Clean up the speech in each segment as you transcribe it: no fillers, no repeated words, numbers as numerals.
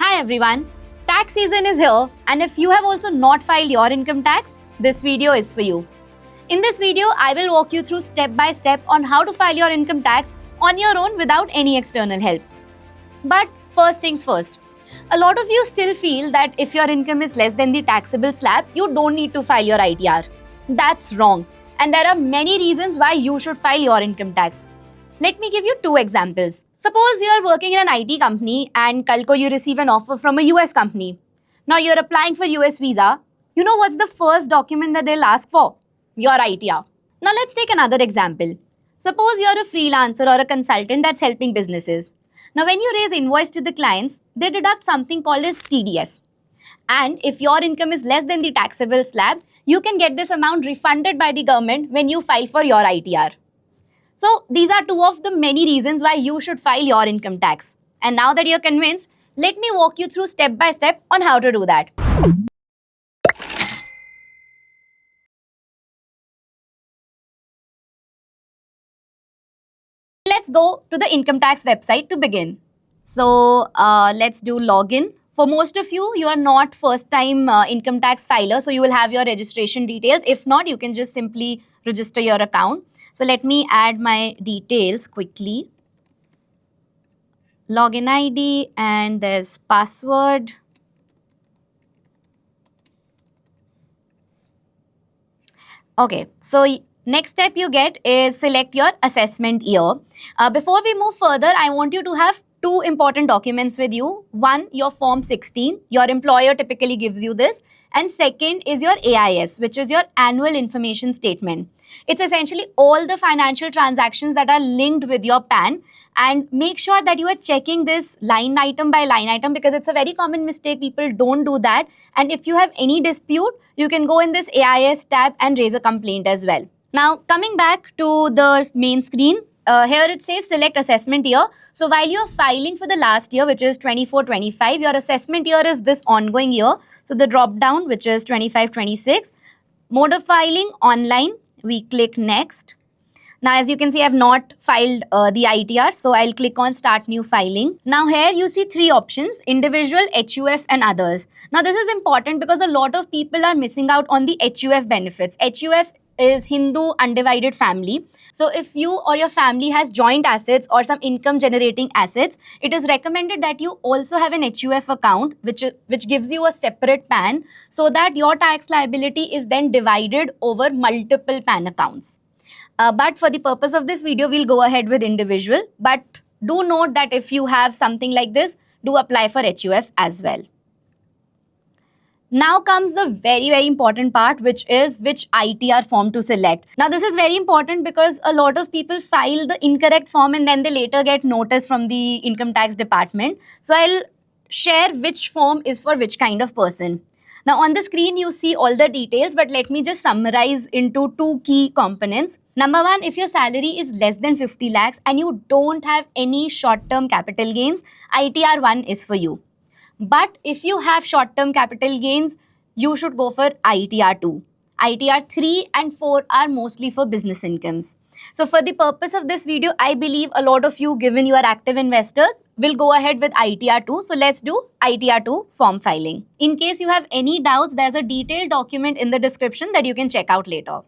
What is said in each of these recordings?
Hi everyone, tax season is here, and if you have also not filed your income tax, this video is for you. In this video, I will walk you through step by step on how to file your income tax on your own without any external help. But first things first, a lot of you still feel that if your income is less than the taxable slab, you don't need to file your ITR. That's wrong, and there are many reasons why you should file your income tax. Let me give you two examples. Suppose you are working in an IT company and kalko you receive an offer from a US company. Now you're applying for US visa. You know what's the first document that they'll ask for? Your ITR. Now let's take another example. Suppose you're a freelancer or a consultant that's helping businesses. Now when you raise invoice to the clients, they deduct something called as TDS. And if your income is less than the taxable slab, you can get this amount refunded by the government when you file for your ITR. So these are two of the many reasons why you should file your income tax. And now that you're convinced, let me walk you through step by step on how to do that. Let's go to the income tax website to begin. So let's do login. For most of you, you are not first time income tax filer, so you will have your registration details. If not, you can just simply register your account. So let me add my details quickly. Login ID and there's password. Okay, so next step you get is select your assessment year. Before we move further, I want you to have two important documents with you. One, your Form 16. Your employer typically gives you this. And second is your AIS, which is your annual information statement. It's essentially all the financial transactions that are linked with your PAN. And make sure that you are checking this line item by line item because it's a very common mistake. People don't do that. And if you have any dispute, you can go in this AIS tab and raise a complaint as well. Now, coming back to the main screen, here it says select assessment year. So while you're filing for the last year, which is 24-25, your assessment year is this ongoing year. So the drop down, which is 25-26, mode of filing online, we click next. Now, as you can see, I have not filed the ITR, so I'll click on Start New Filing. Now, here you see three options, Individual, HUF and Others. Now, this is important because a lot of people are missing out on the HUF benefits. HUF is Hindu Undivided Family. So, if you or your family has joint assets or some income generating assets, it is recommended that you also have an HUF account, which gives you a separate PAN, so that your tax liability is then divided over multiple PAN accounts. But for the purpose of this video, we'll go ahead with individual. But do note that if you have something like this, do apply for HUF as well. Now comes the very, very important part, which is which ITR form to select. Now, this is very important because a lot of people file the incorrect form and then they later get notice from the income tax department. So I'll share which form is for which kind of person. Now, on the screen, you see all the details, but let me just summarize into two key components. Number one, if your salary is less than 50 lakhs and you don't have any short-term capital gains, ITR 1 is for you. But if you have short-term capital gains, you should go for ITR 2. ITR 3 and 4 are mostly for business incomes. So for the purpose of this video, I believe a lot of you, given you are active investors, will go ahead with ITR 2. So let's do ITR 2 form filing. In case you have any doubts, there's a detailed document in the description that you can check out later.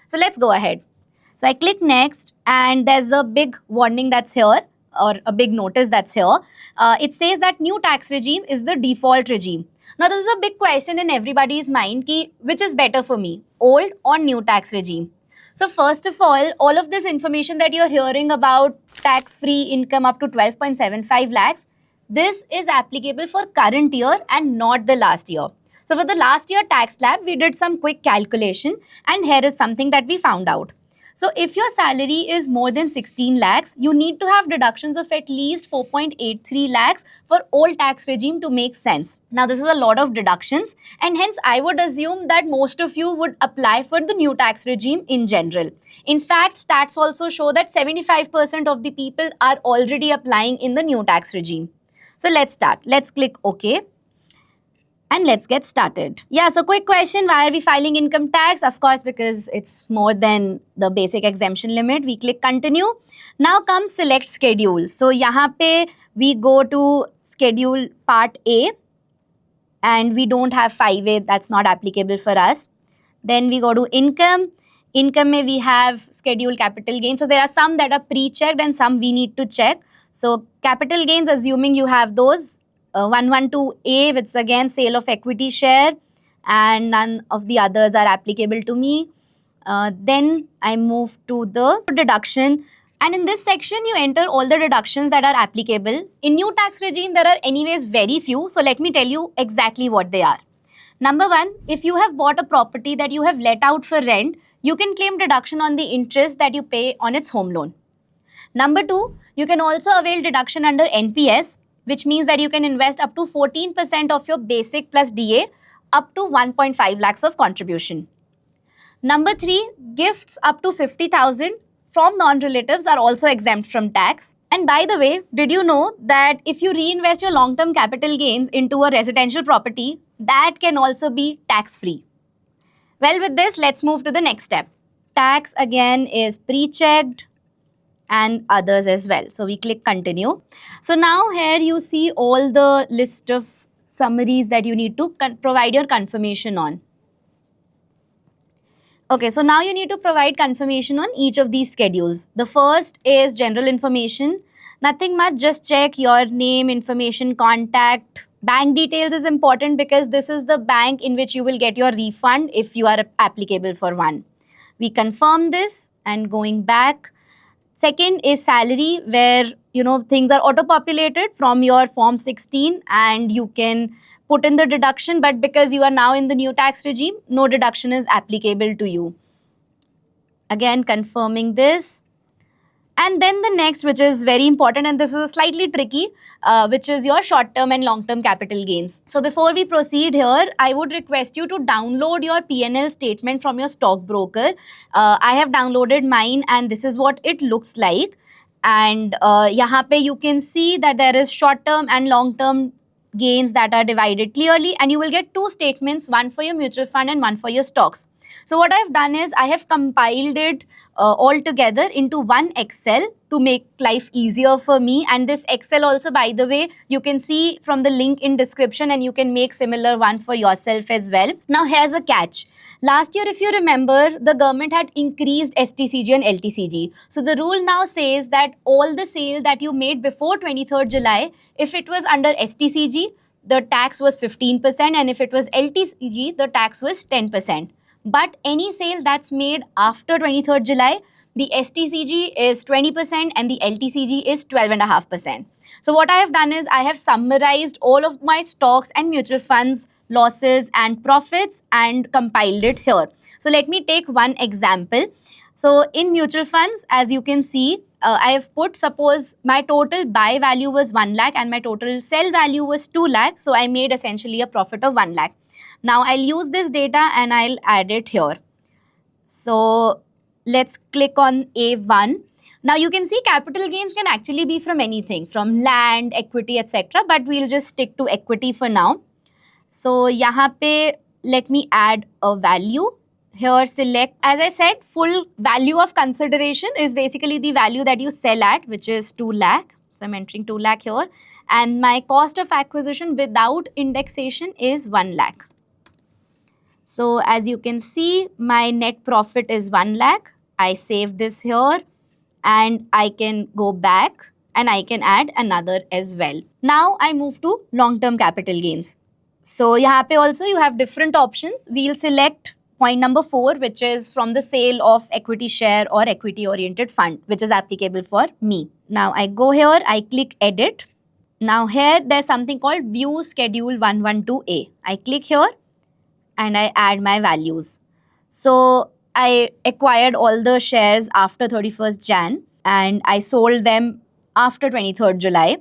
So let's go ahead. So I click next and there's a big warning that's here, or a big notice that's here. It says that new tax regime is the default regime. Now, this is a big question in everybody's mind, which is better for me, old or new tax regime? So first of all of this information that you're hearing about tax-free income up to 12.75 lakhs, this is applicable for current year and not the last year. So for the last year tax slab, we did some quick calculation and here is something that we found out. So if your salary is more than 16 lakhs, you need to have deductions of at least 4.83 lakhs for old tax regime to make sense. Now, this is a lot of deductions and hence I would assume that most of you would apply for the new tax regime in general. In fact, stats also show that 75% of the people are already applying in the new tax regime. So let's start. Let's click OK. And let's get started. Yeah, so quick question, why are we filing income tax? Of course, because it's more than the basic exemption limit. We click continue. Now comes select schedule. So yahan pe we go to schedule part A, and we don't have 5A, that's not applicable for us. Then we go to income. Income mein we have scheduled capital gains. So there are some that are pre-checked and some we need to check. So capital gains, assuming you have those, 112A, which is again sale of equity share, and none of the others are applicable to me. Then I move to the deduction. And in this section, you enter all the deductions that are applicable. In new tax regime, there are anyways very few. So let me tell you exactly what they are. Number one, if you have bought a property that you have let out for rent, you can claim deduction on the interest that you pay on its home loan. Number two, you can also avail deduction under NPS, which means that you can invest up to 14% of your basic plus DA up to 1.5 lakhs of contribution. Number three, gifts up to 50,000 from non-relatives are also exempt from tax. And by the way, did you know that if you reinvest your long-term capital gains into a residential property, that can also be tax-free? Well, with this, let's move to the next step. Tax again is pre-checked and others as well. So we click continue. So now here you see all the list of summaries that you need to provide your confirmation on. Okay, so now you need to provide confirmation on each of these schedules. The first is general information. Nothing much, just check your name, information, contact. Bank details is important because this is the bank in which you will get your refund if you are applicable for one. We confirm this and going back. Second is salary, where things are auto-populated from your form 16 and you can put in the deduction, but because you are now in the new tax regime, no deduction is applicable to you. Again, confirming this. And then the next, which is very important, and this is slightly tricky, which is your short-term and long-term capital gains. So before we proceed here, I would request you to download your P&L statement from your stockbroker. I have downloaded mine and this is what it looks like. And yahan pe you can see that there is short-term and long-term gains that are divided clearly, and you will get two statements, one for your mutual fund and one for your stocks. So what I've done is I have compiled it all together into one Excel to make life easier for me. And this Excel also, by the way, you can see from the link in description, and you can make similar one for yourself as well. Now here's a catch. Last year, if you remember, the government had increased STCG and LTCG. So the rule now says that all the sale that you made before 23rd July, if it was under STCG, the tax was 15%, and if it was LTCG, the tax was 10%. But any sale that's made after 23rd July, the STCG is 20% and the LTCG is 12.5%. So what I have done is I have summarized all of my stocks and mutual funds losses and profits and compiled it here. So let me take one example. So in mutual funds, as you can see, I have put, suppose my total buy value was 1 lakh and my total sell value was 2 lakh. So I made essentially a profit of 1 lakh. Now I'll use this data and I'll add it here. So let's click on A1. Now you can see capital gains can actually be from anything, from land, equity, etc. But we'll just stick to equity for now. So yahan pe let me add a value. Here select, as I said, full value of consideration is basically the value that you sell at, which is 2 lakh. So I'm entering 2 lakh here. And my cost of acquisition without indexation is 1 lakh. So as you can see, my net profit is 1 lakh. I save this here and I can go back and I can add another as well. Now I move to long-term capital gains. So yahan pe also you have different options. We'll select point number 4, which is from the sale of equity share or equity oriented fund, which is applicable for me. Now I go here, I click edit. Now here there's something called view schedule 112A. I click here and I add my values. So I acquired all the shares after 31st Jan and I sold them after 23rd July.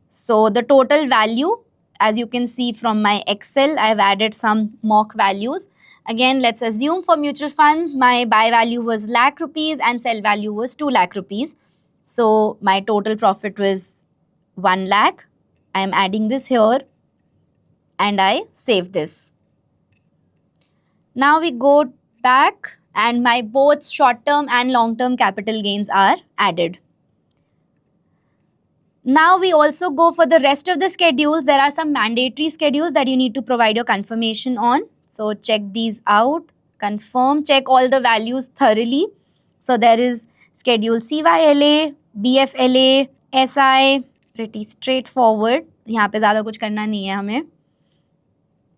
So the total value, as you can see from my Excel, I've added some mock values. Again, let's assume for mutual funds, my buy value was lakh rupees and sell value was 2 lakh rupees. So my total profit was 1 lakh. I'm adding this here. and I save this. Now we go back and my both short-term and long-term capital gains are added. Now we also go for the rest of the schedules. There are some mandatory schedules that you need to provide your confirmation on. So check these out, confirm, check all the values thoroughly. So there is schedule CYLA, BFLA, SI, pretty straightforward. यहाँ पे ज़्यादा कुछ करना नहीं है हमें.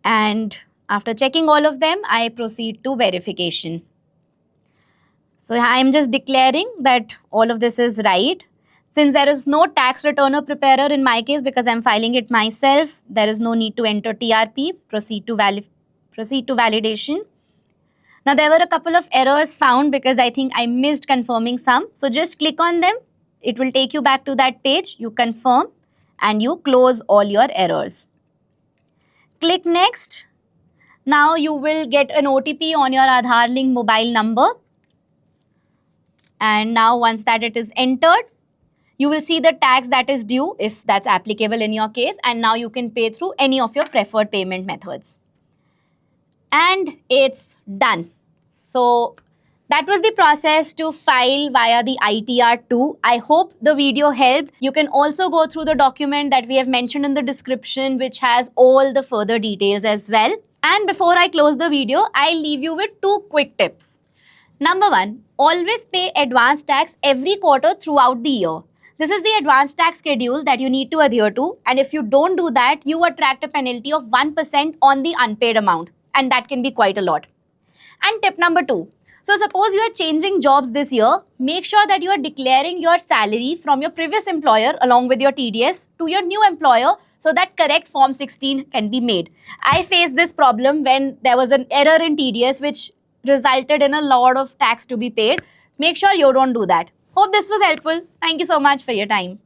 And after checking all of them, I proceed to verification. So I am just declaring that all of this is right. Since there is no tax returner preparer in my case because I'm filing it myself, there is no need to enter TRP. Proceed to validation. Now there were a couple of errors found because I think I missed confirming some. So just click on them. It will take you back to that page. You confirm and you close all your errors. Click next. Now you will get an OTP on your Aadhaar link mobile number. And now once that it is entered, you will see the tax that is due if that's applicable in your case, and now you can pay through any of your preferred payment methods. And it's done. So that was the process to file via the ITR2. I hope the video helped. You can also go through the document that we have mentioned in the description, which has all the further details as well. And before I close the video, I'll leave you with 2 quick tips. Number 1, always pay advance tax every quarter throughout the year. This is the advance tax schedule that you need to adhere to, and if you don't do that, you attract a penalty of 1% on the unpaid amount, and that can be quite a lot. And tip number 2, so suppose you are changing jobs this year, make sure that you are declaring your salary from your previous employer along with your TDS to your new employer so that correct Form 16 can be made. I faced this problem when there was an error in TDS which resulted in a lot of tax to be paid. Make sure you don't do that. Hope this was helpful. Thank you so much for your time.